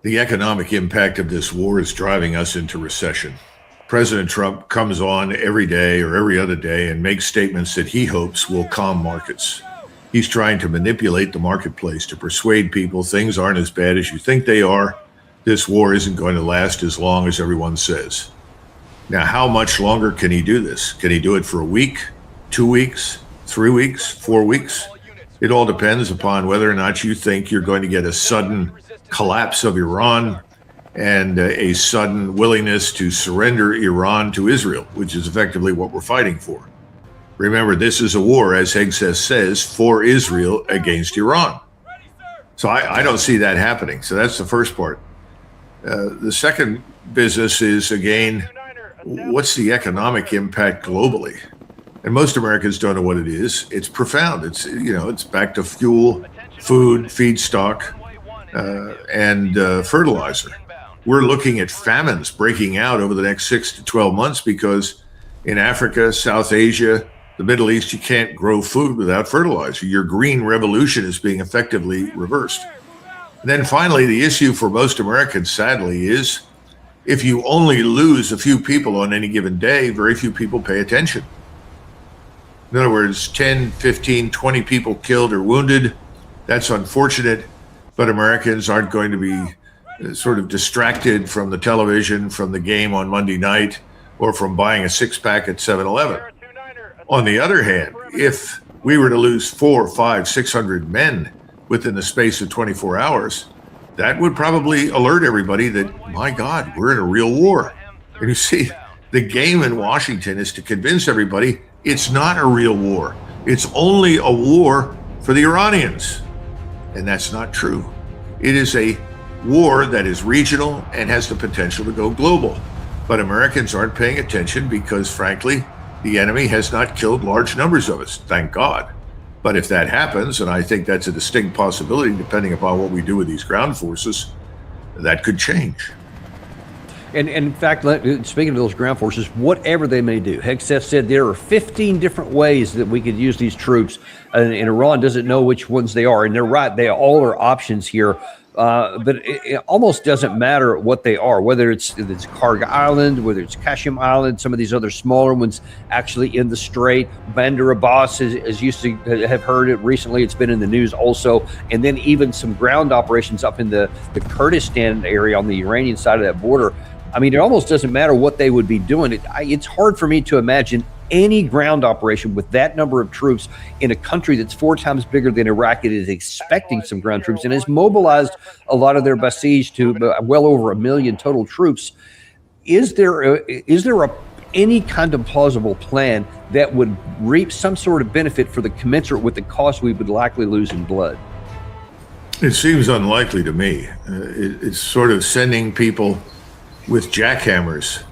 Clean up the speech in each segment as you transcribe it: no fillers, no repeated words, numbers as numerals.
The economic impact of this war is driving us into recession. President Trump comes on every day or every other day and makes statements that he hopes will calm markets. He's trying to manipulate the marketplace to persuade people things aren't as bad as you think they are. This war isn't going to last as long as everyone says. Now, how much longer can he do this? Can he do it for a week, 2 weeks, 3 weeks, 4 weeks? It all depends upon whether or not you think you're going to get a sudden collapse of Iran and a sudden willingness to surrender Iran to Israel, which is effectively what we're fighting for. Remember, this is a war, as Hegseth says, for Israel against Iran. So I don't see that happening. So that's the first part. The second business is, again, what's the economic impact globally? And most Americans don't know what it is. It's profound. It's back to fuel, food, feedstock, and fertilizer. We're looking at famines breaking out over the next 6 to 12 months because in Africa, South Asia, the Middle East, you can't grow food without fertilizer. Your green revolution is being effectively reversed. And then finally, the issue for most Americans, sadly, is if you only lose a few people on any given day, very few people pay attention. In other words, 10, 15, 20 people killed or wounded, that's unfortunate, but Americans aren't going to be sort of distracted from the television, from the game on Monday night, or from buying a six-pack at 7-Eleven. On the other hand, if we were to lose 400, 500, 600 men within the space of 24 hours, that would probably alert everybody that, my God, we're in a real war. And you see, the game in Washington is to convince everybody it's not a real war. It's only a war for the Iranians. And that's not true. It is a war that is regional and has the potential to go global. But Americans aren't paying attention because, frankly, the enemy has not killed large numbers of us, thank God. But if that happens, and I think that's a distinct possibility depending upon what we do with these ground forces, that could change. And in fact, speaking of those ground forces, whatever they may do, Hegseth said there are 15 different ways that we could use these troops, and Iran doesn't know which ones they are. And they're right, they all are options here. But it almost doesn't matter what they are, whether it's Karg Island, whether it's Kashim Island, some of these other smaller ones actually in the Strait. Bandar Abbas is used to have heard it recently. It's been in the news also. And then even some ground operations up in the Kurdistan area on the Iranian side of that border. I mean, it almost doesn't matter what they would be doing. It's hard for me to imagine any ground operation with that number of troops in a country that's 4 times bigger than Iraq. It is expecting some ground troops and has mobilized a lot of their Basij to well over 1 million total troops. Is there any kind of plausible plan that would reap some sort of benefit for the commensurate with the cost we would likely lose in blood? It seems unlikely to me. It's sort of sending people with jackhammers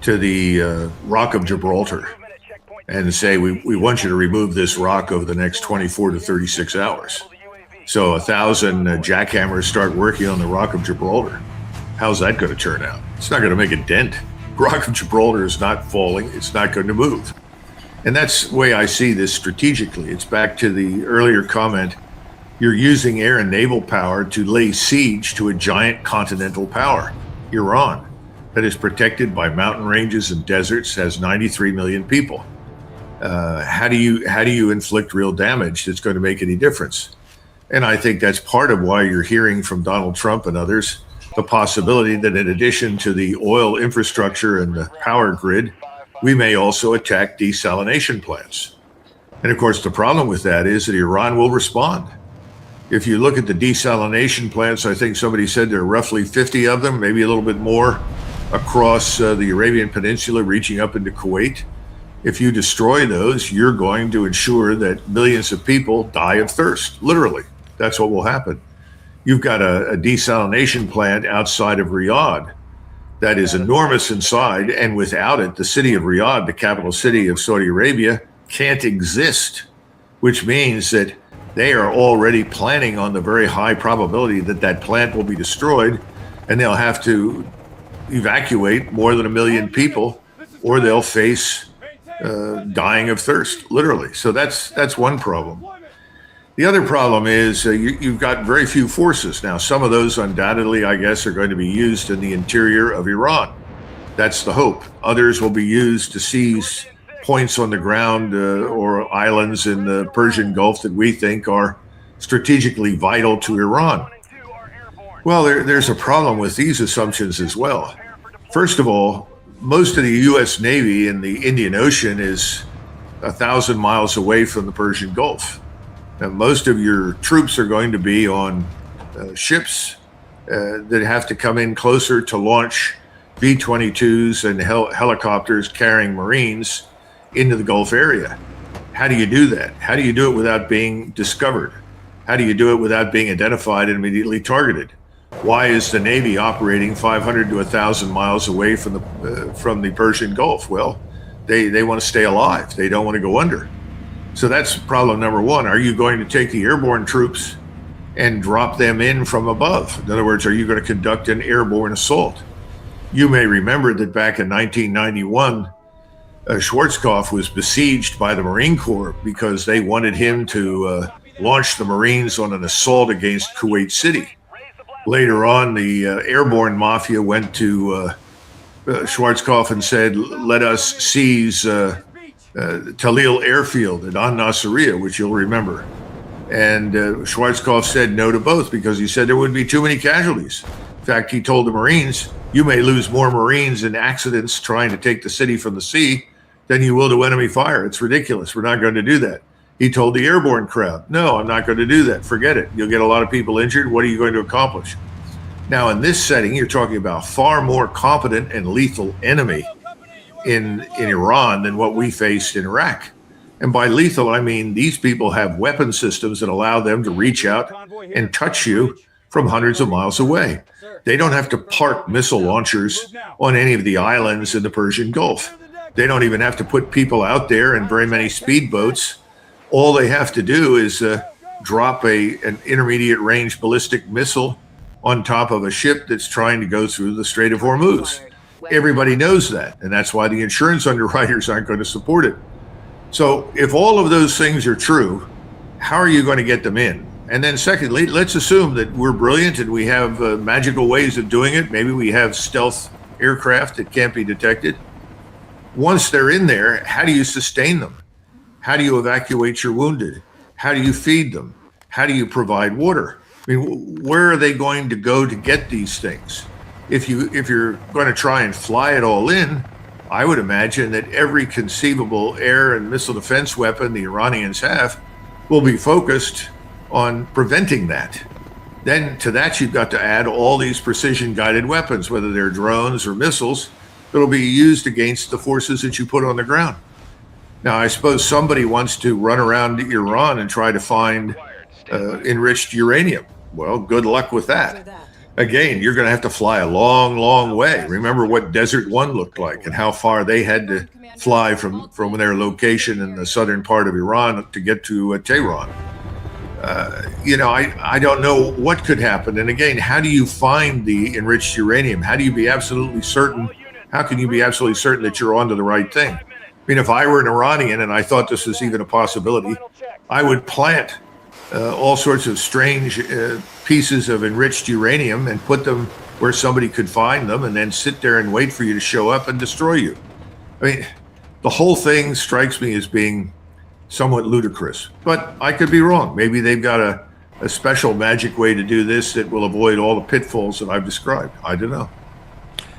to the Rock of Gibraltar and say, we want you to remove this rock over the next 24 to 36 hours. So 1,000 jackhammers start working on the Rock of Gibraltar. How's that going to turn out? It's not going to make a dent. Rock of Gibraltar is not falling. It's not going to move. And that's the way I see this strategically. It's back to the earlier comment. You're using air and naval power to lay siege to a giant continental power, Iran, that is protected by mountain ranges and deserts, has 93 million people. How do you inflict real damage that's going to make any difference? And I think that's part of why you're hearing from Donald Trump and others the possibility that in addition to the oil infrastructure and the power grid, we may also attack desalination plants. And of course, the problem with that is that Iran will respond. If you look at the desalination plants, I think somebody said there are roughly 50 of them, maybe a little bit more, across the Arabian Peninsula, reaching up into Kuwait. If you destroy those, you're going to ensure that millions of people die of thirst, literally. That's what will happen. You've got a desalination plant outside of Riyadh that is enormous inside, and without it, the city of Riyadh, the capital city of Saudi Arabia, can't exist, which means that they are already planning on the very high probability that that plant will be destroyed, and they'll have to evacuate more than 1 million people, or they'll face dying of thirst, literally. So that's one problem. The other problem is you've got very few forces. Now, some of those undoubtedly, I guess, are going to be used in the interior of Iran. That's the hope. Others will be used to seize points on the ground or islands in the Persian Gulf that we think are strategically vital to Iran. Well, there's a problem with these assumptions as well. First of all, most of the U.S. Navy in the Indian Ocean is 1,000 miles away from the Persian Gulf. Now, most of your troops are going to be on ships that have to come in closer to launch B-22s and helicopters carrying Marines into the Gulf area. How do you do that? How do you do it without being discovered? How do you do it without being identified and immediately targeted? Why is the Navy operating 500 to 1,000 miles away from the Persian Gulf? Well, they want to stay alive. They don't want to go under. So that's problem number one. Are you going to take the airborne troops and drop them in from above? In other words, are you going to conduct an airborne assault? You may remember that back in 1991, Schwarzkopf was besieged by the Marine Corps because they wanted him to launch the Marines on an assault against Kuwait City. Later on, the airborne mafia went to Schwarzkopf and said, let us seize Talil Airfield at An Nasiriyah, which you'll remember. And Schwarzkopf said no to both because he said there would be too many casualties. In fact, he told the Marines, you may lose more Marines in accidents trying to take the city from the sea than you will to enemy fire. It's ridiculous. We're not going to do that. He told the airborne crowd, no, I'm not going to do that. Forget it. You'll get a lot of people injured. What are you going to accomplish? Now, in this setting, you're talking about far more competent and lethal enemy in Iran than what we faced in Iraq. And by lethal, I mean these people have weapon systems that allow them to reach out and touch you from hundreds of miles away. They don't have to park missile launchers on any of the islands in the Persian Gulf. They don't even have to put people out there in very many speedboats. All they have to do is drop an intermediate range ballistic missile on top of a ship that's trying to go through the Strait of Hormuz. Everybody knows that, and that's why the insurance underwriters aren't going to support it. So if all of those things are true, how are you going to get them in? And then secondly, let's assume that we're brilliant and we have magical ways of doing it. Maybe we have stealth aircraft that can't be detected. Once they're in there, how do you sustain them? How do you evacuate your wounded? How do you feed them? How do you provide water? I mean, where are they going to go to get these things? If you're going to try and fly it all in, I would imagine that every conceivable air and missile defense weapon the Iranians have will be focused on preventing that. Then to that, you've got to add all these precision guided weapons, whether they're drones or missiles, that'll be used against the forces that you put on the ground. Now, I suppose somebody wants to run around Iran and try to find enriched uranium. Well, good luck with that. Again, you're going to have to fly a long, long way. Remember what Desert One looked like and how far they had to fly from their location in the southern part of Iran to get to Tehran. I don't know what could happen. And again, how do you find the enriched uranium? How do you be absolutely certain? How can you be absolutely certain that you're onto the right thing? I mean, if I were an Iranian and I thought this was even a possibility, I would plant all sorts of strange pieces of enriched uranium and put them where somebody could find them and then sit there and wait for you to show up and destroy you. I mean, the whole thing strikes me as being somewhat ludicrous, but I could be wrong. Maybe they've got a special magic way to do this that will avoid all the pitfalls that I've described. I don't know.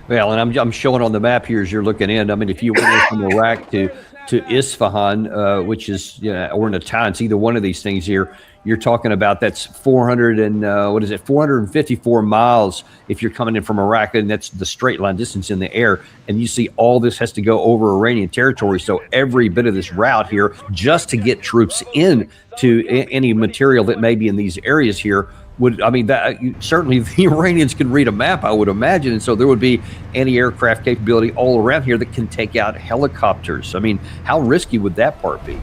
Well, and I'm showing on the map here as you're looking in. I mean, if you went in from Iraq to Isfahan, which is, or Natanz, either one of these things here, you're talking about that's 454 miles if you're coming in from Iraq, and that's the straight line distance in the air. And you see all this has to go over Iranian territory. So every bit of this route here, just to get troops in to any material that may be in these areas here, certainly the Iranians can read a map, I would imagine. And so there would be anti-aircraft capability all around here that can take out helicopters. I mean, how risky would that part be?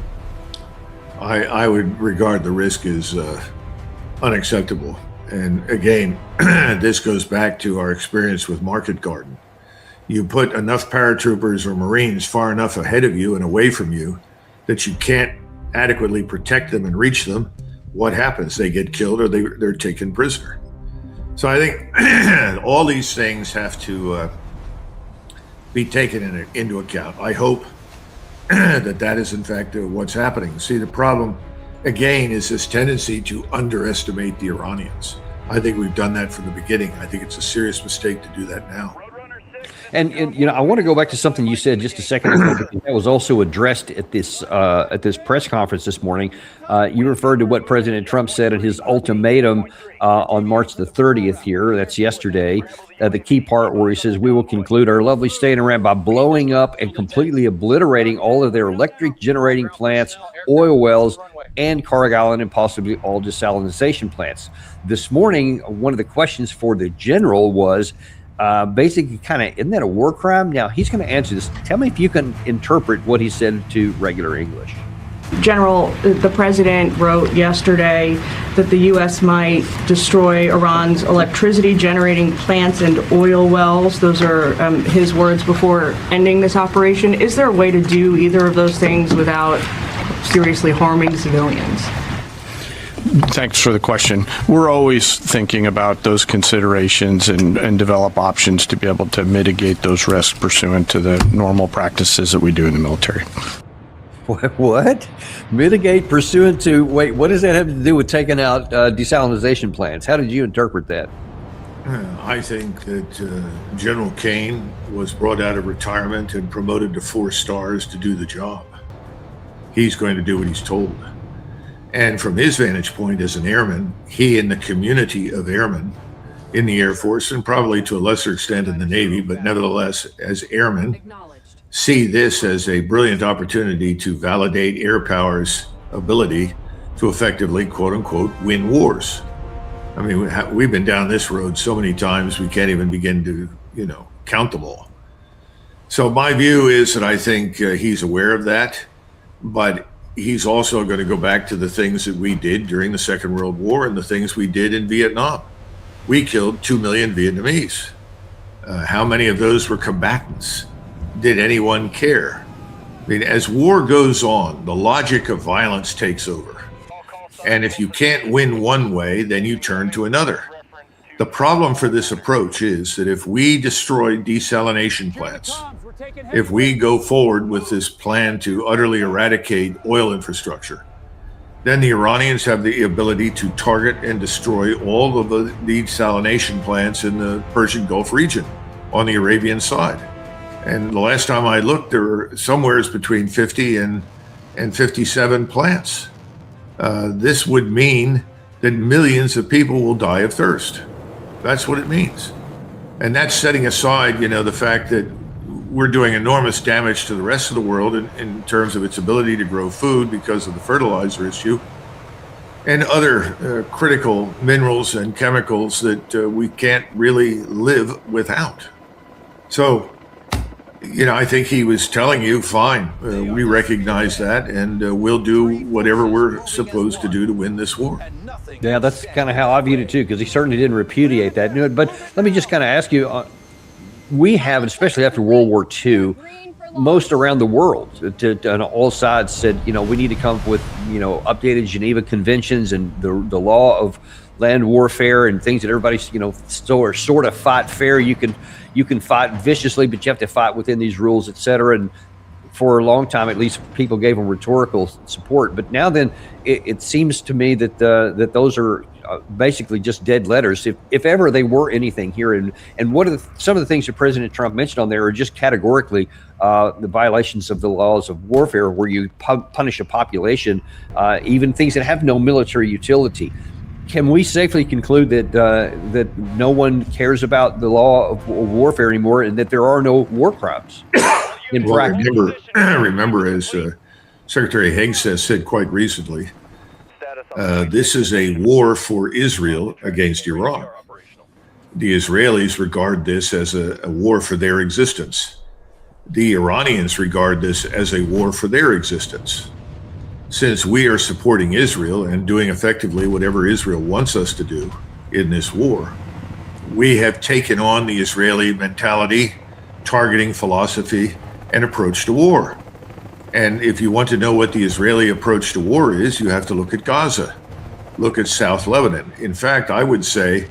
I would regard the risk as unacceptable. And again, this goes back to our experience with Market Garden. You put enough paratroopers or Marines far enough ahead of you and away from you that you can't adequately protect them and reach them. what happens? They get killed or they're taken prisoner. So I think all these things have to be taken into account. I hope that is in fact what's happening. See, the problem again is this tendency to underestimate the Iranians. I think we've done that from the beginning. I think it's a serious mistake to do that now. And I want to go back to something you said just a second ago, because that was also addressed at this press conference this morning. You referred to what President Trump said in his ultimatum on March the 30th here. That's yesterday. The key part where he says, we will conclude our lovely stay in Iran by blowing up and completely obliterating all of their electric generating plants, oil wells, and Carg Island, and possibly all desalination plants. This morning, one of the questions for the general was, basically kind of, isn't that a war crime? Now, he's going to answer this. Tell me if you can interpret what he said to regular English. General, the president wrote yesterday that the U.S. might destroy Iran's electricity generating plants and oil wells. Those are his words before ending this operation. Is there a way to do either of those things without seriously harming civilians? Thanks for the question. We're always thinking about those considerations and develop options to be able to mitigate those risks pursuant to the normal practices that we do in the military. What? Mitigate pursuant to, wait, what does that have to do with taking out desalination plants? How did you interpret that? I think that General Kane was brought out of retirement and promoted to 4 stars to do the job. He's going to do what he's told. And from his vantage point as an airman, he and the community of airmen in the Air Force, and probably to a lesser extent in the Navy, but nevertheless as airmen, see this as a brilliant opportunity to validate air power's ability to effectively, quote unquote, win wars. I mean, we've been down this road so many times, we can't even begin to, count them all. So my view is that I think he's aware of that, but he's also going to go back to the things that we did during the Second World War and the things we did in Vietnam. We killed 2 million Vietnamese. How many of those were combatants? Did anyone care? I mean, as war goes on, the logic of violence takes over. And if you can't win one way, then you turn to another. The problem for this approach is that if we destroy desalination plants, if we go forward with this plan to utterly eradicate oil infrastructure, then the Iranians have the ability to target and destroy all of the desalination plants in the Persian Gulf region on the Arabian side. And the last time I looked, there were somewhere between 50 and 57 plants. This would mean that millions of people will die of thirst. That's what it means. And that's setting aside, the fact that we're doing enormous damage to the rest of the world in terms of its ability to grow food because of the fertilizer issue and other critical minerals and chemicals that we can't really live without. So, I think he was telling you, fine, we recognize that, and we'll do whatever we're supposed to do to win this war. Yeah, that's kind of how I viewed it too, because he certainly didn't repudiate that. But let me just kind of ask you, we have, especially after World War II, most around the world on all sides said, we need to come up with, updated Geneva Conventions and the law of land warfare and things that everybody's, sort of fight fair. You can fight viciously, but you have to fight within these rules, et cetera. And for a long time, at least, people gave them rhetorical support. But now then, it seems to me that that those are basically just dead letters, if ever they were anything here. And some of the things that President Trump mentioned on there are just categorically the violations of the laws of warfare, where you punish a population, even things that have no military utility. Can we safely conclude that that no one cares about the law of warfare anymore, and that there are no war crimes in practice? Remember, as Secretary Higgs has said quite recently, this is a war for Israel against Iran. The Israelis regard this as a war for their existence. The Iranians regard this as a war for their existence. Since we are supporting Israel and doing effectively whatever Israel wants us to do in this war, we have taken on the Israeli mentality, targeting philosophy, and approach to war. And if you want to know what the Israeli approach to war is, you have to look at Gaza. look at South Lebanon. In fact, I would say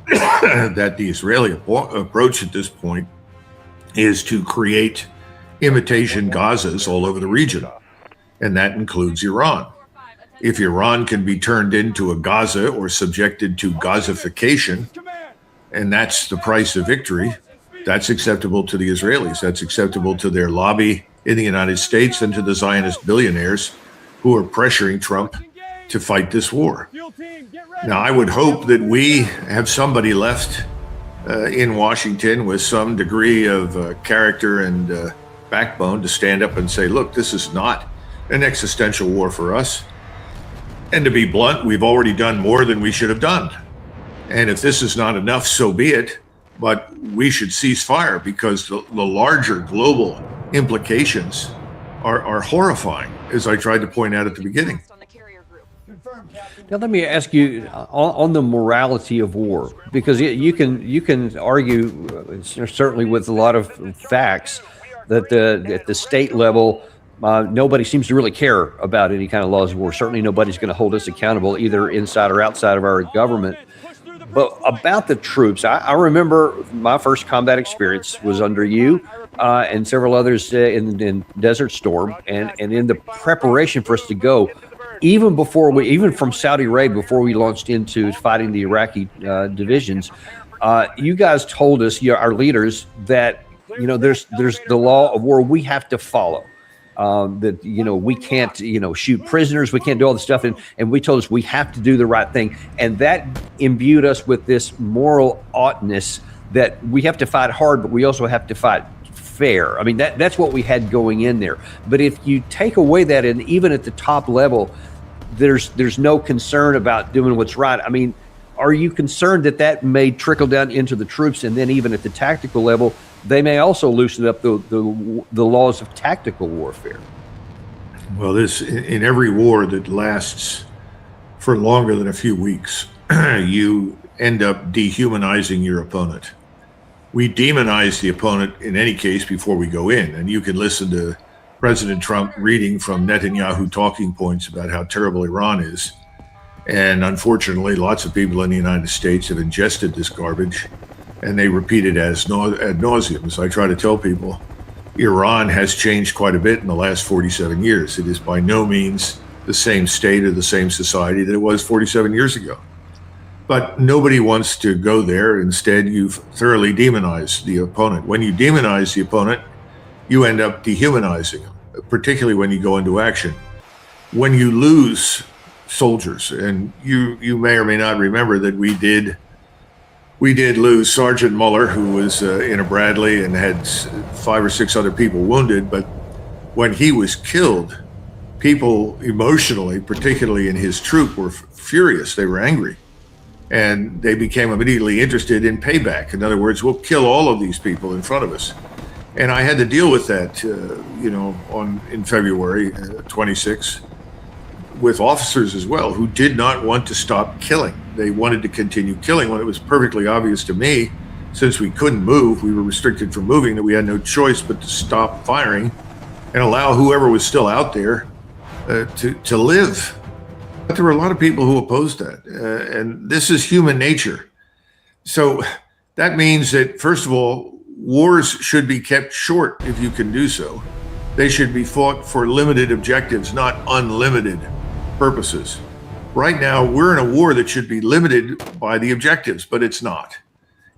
that the Israeli approach at this point is to create imitation Gazas all over the region, and that includes Iran. If Iran can be turned into a Gaza or subjected to Gazification, and that's the price of victory, that's acceptable to the Israelis. That's acceptable to their lobby in the United States and to the Zionist billionaires who are pressuring Trump to fight this war. Now, I would hope that we have somebody left in Washington with some degree of character and backbone to stand up and say, look, this is not an existential war for us. And to be blunt, we've already done more than we should have done. And if this is not enough, so be it. But we should cease fire because the larger global implications are horrifying, as I tried to point out at the beginning. Now, let me ask you on the morality of war, because you can argue, certainly with a lot of facts, that at the state level, nobody seems to really care about any kind of laws of war. Certainly nobody's going to hold us accountable either inside or outside of our government. But about the troops, I remember my first combat experience was under you and several others in Desert Storm. And in the preparation for us to go, even from Saudi Arabia, before we launched into fighting the Iraqi divisions, you guys told us, our leaders, that there's the law of war we have to follow. That we can't shoot prisoners, we can't do all this stuff, and we told us we have to do the right thing, and that imbued us with this moral oughtness that we have to fight hard, but we also have to fight fair. I mean, that's what we had going in there. But if you take away that, and even at the top level, there's no concern about doing what's right. I mean, are you concerned that may trickle down into the troops, and then even at the tactical level, they may also loosen up the laws of tactical warfare? Well, in every war that lasts for longer than a few weeks, you end up dehumanizing your opponent. We demonize the opponent in any case before we go in, and you can listen to President Trump reading from Netanyahu talking points about how terrible Iran is. And unfortunately, lots of people in the United States have ingested this garbage, and they repeat it ad nauseum. As I try to tell people, Iran has changed quite a bit in the last 47 years. It is by no means the same state or the same society that it was 47 years ago. But nobody wants to go there. Instead, you've thoroughly demonized the opponent. When you demonize the opponent, you end up dehumanizing them, particularly when you go into action. When you lose soldiers, and you may or may not remember that we did lose Sergeant Muller, who was in a Bradley and had 5 or 6 other people wounded. But when he was killed, people emotionally, particularly in his troop, were furious. They were angry. And they became immediately interested in payback. In other words, we'll kill all of these people in front of us. And I had to deal with that, in February 26, with officers as well, who did not want to stop killing. They wanted to continue killing when it was perfectly obvious to me, since we couldn't move, we were restricted from moving, that we had no choice but to stop firing and allow whoever was still out there to live. But there were a lot of people who opposed that, and this is human nature. So that means that, first of all, wars should be kept short if you can do so. They should be fought for limited objectives, not unlimited purposes. Right now, we're in a war that should be limited by the objectives, but it's not.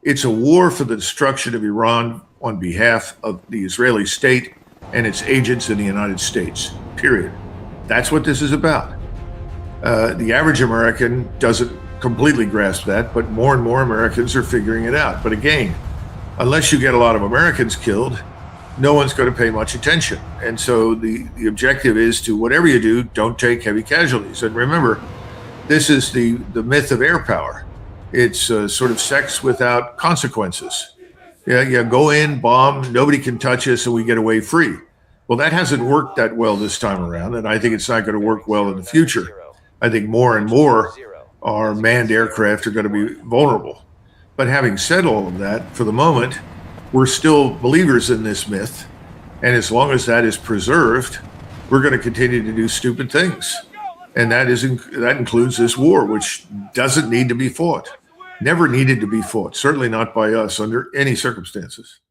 It's a war for the destruction of Iran on behalf of the Israeli state and its agents in the United States, period. That's what this is about. The average American doesn't completely grasp that, but more and more Americans are figuring it out. But again, unless you get a lot of Americans killed, no one's going to pay much attention. And so the objective is to, whatever you do, don't take heavy casualties. And remember, this is the myth of air power. It's sort of sex without consequences. Yeah, go in, bomb, nobody can touch us, and we get away free. Well, that hasn't worked that well this time around, and I think it's not going to work well in the future. I think more and more our manned aircraft are going to be vulnerable. But having said all of that, for the moment, we're still believers in this myth. And as long as that is preserved, we're going to continue to do stupid things. And that includes this war, which doesn't need to be fought, never needed to be fought, certainly not by us under any circumstances.